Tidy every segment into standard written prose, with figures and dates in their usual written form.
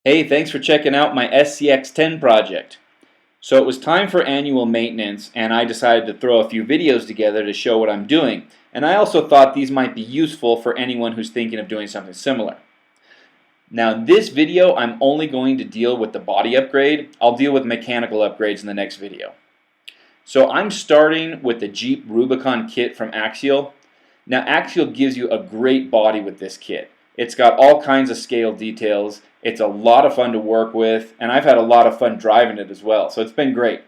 Hey, thanks for checking out my SCX10 project. So it was time for annual maintenance, and I decided to throw a few videos together to show what I'm doing. And I also thought these might be useful for anyone who's thinking of doing something similar. Now in this video, I'm only going to deal with the body upgrade. I'll deal with mechanical upgrades in the next video. So I'm starting with the Jeep Rubicon kit from Axial. Now Axial gives you a great body with this kit. It's got all kinds of scale details. It's a lot of fun to work with, and I've had a lot of fun driving it as well, so it's been great.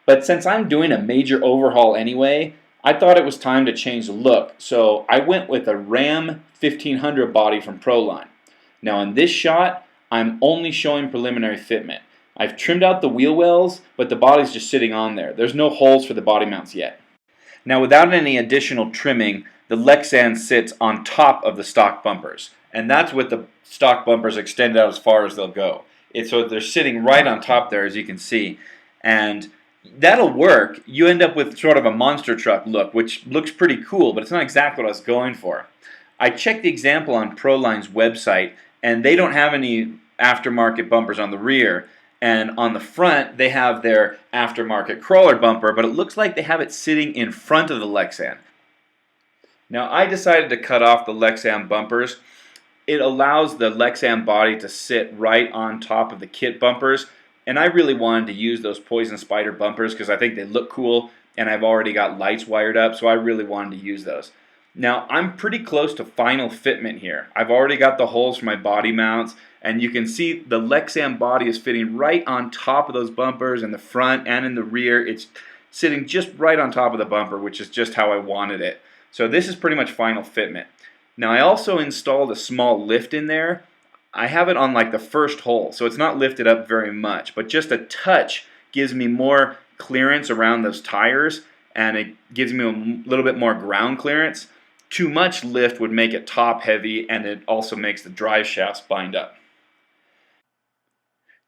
But since I'm doing a major overhaul anyway, I thought it was time to change the look, so I went with a Ram 1500 body from Proline. Now in this shot, I'm only showing preliminary fitment. I've trimmed out the wheel wells, but the body's just sitting on there. There's no holes for the body mounts yet. Now without any additional trimming, the Lexan sits on top of the stock bumpers. And that's with the stock bumpers extended out as far as they'll go. So they're sitting right on top there, as you can see. And that'll work. You end up with sort of a monster truck look, which looks pretty cool, but it's not exactly what I was going for. I checked the example on Proline's website, and they don't have any aftermarket bumpers on the rear. And on the front, they have their aftermarket crawler bumper, but it looks like they have it sitting in front of the Lexan. Now, I decided to cut off the Lexan bumpers. It allows the Lexan body to sit right on top of the kit bumpers, and I really wanted to use those Poison Spider bumpers because I think they look cool, and I've already got lights wired up, so I really wanted to use those. Now I'm pretty close to final fitment here. I've already got the holes for my body mounts, and you can see the Lexan body is fitting right on top of those bumpers in the front and in the rear. It's sitting just right on top of the bumper, which is just how I wanted it. So this is pretty much final fitment. Now I also installed a small lift in there. I have it on like the first hole, so it's not lifted up very much, but just a touch gives me more clearance around those tires, and it gives me a little bit more ground clearance. Too much lift would make it top heavy, and it also makes the drive shafts bind up.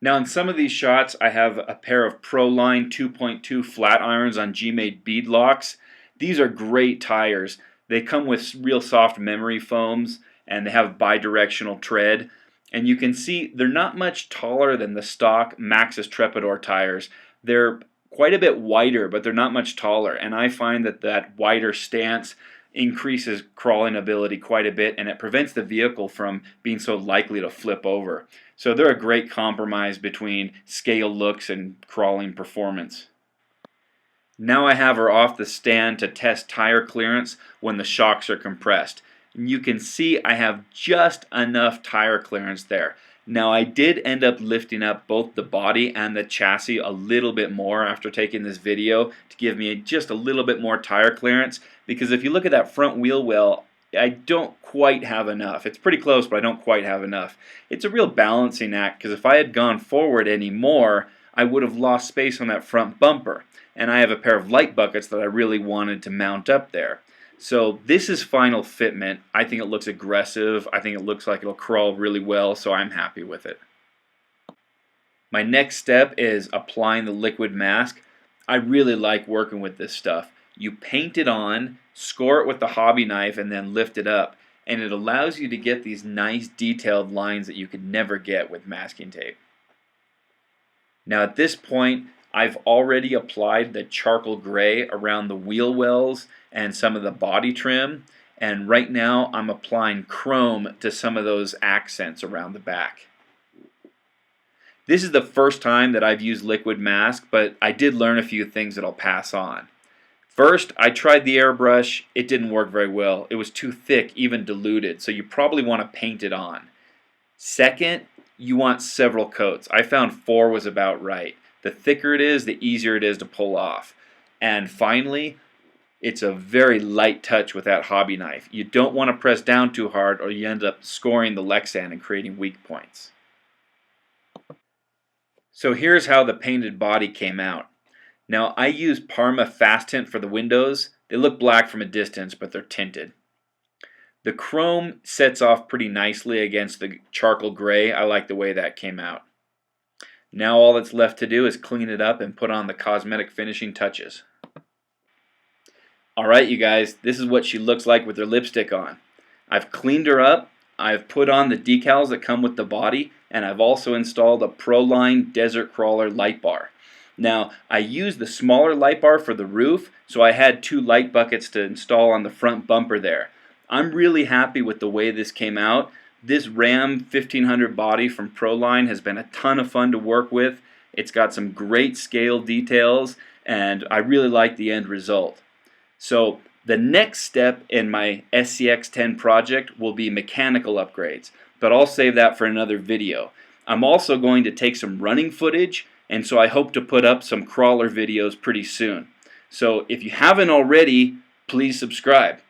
Now in some of these shots I have a pair of Proline 2.2 flat irons on G-made Beadlocks. These are great tires. They come with real soft memory foams, and they have bidirectional tread. And you can see they're not much taller than the stock Maxxis Trepador tires. They're quite a bit wider, but they're not much taller. And I find that that wider stance increases crawling ability quite a bit, and it prevents the vehicle from being so likely to flip over. So they're a great compromise between scale looks and crawling performance. Now I have her off the stand to test tire clearance when the shocks are compressed. And you can see I have just enough tire clearance there. Now I did end up lifting up both the body and the chassis a little bit more after taking this video to give me just a little bit more tire clearance, because if you look at that front wheel well, I don't quite have enough. It's pretty close, but I don't quite have enough. It's a real balancing act, because if I had gone forward any more, I would have lost space on that front bumper. And I have a pair of light buckets that I really wanted to mount up there. So this is final fitment. I think it looks aggressive. I think it looks like it'll crawl really well, so I'm happy with it. My next step is applying the liquid mask. I really like working with this stuff. You paint it on, score it with the hobby knife, and then lift it up. And it allows you to get these nice detailed lines that you could never get with masking tape. Now at this point, I've already applied the charcoal gray around the wheel wells and some of the body trim, and right now I'm applying chrome to some of those accents around the back. This is the first time that I've used liquid mask, but I did learn a few things that I'll pass on. First, I tried the airbrush. It didn't work very well. It was too thick, even diluted, so you probably want to paint it on. Second, you want several coats. I found 4 was about right. The thicker it is, the easier it is to pull off. And finally, it's a very light touch with that hobby knife. You don't want to press down too hard, or you end up scoring the Lexan and creating weak points. So here's how the painted body came out. Now I use Parma Fastint for the windows. They look black from a distance, but they're tinted. The chrome sets off pretty nicely against the charcoal gray. I like the way that came out. Now all that's left to do is clean it up and put on the cosmetic finishing touches. Alright you guys, this is what she looks like with her lipstick on. I've cleaned her up, I've put on the decals that come with the body, and I've also installed a Proline Desert Crawler light bar. Now, I used the smaller light bar for the roof, so I had 2 light buckets to install on the front bumper there. I'm really happy with the way this came out. This Ram 1500 body from Proline has been a ton of fun to work with. It's got some great scale details, and I really like the end result. So the next step in my SCX10 project will be mechanical upgrades, but I'll save that for another video. I'm also going to take some running footage, and so I hope to put up some crawler videos pretty soon. So if you haven't already, please subscribe.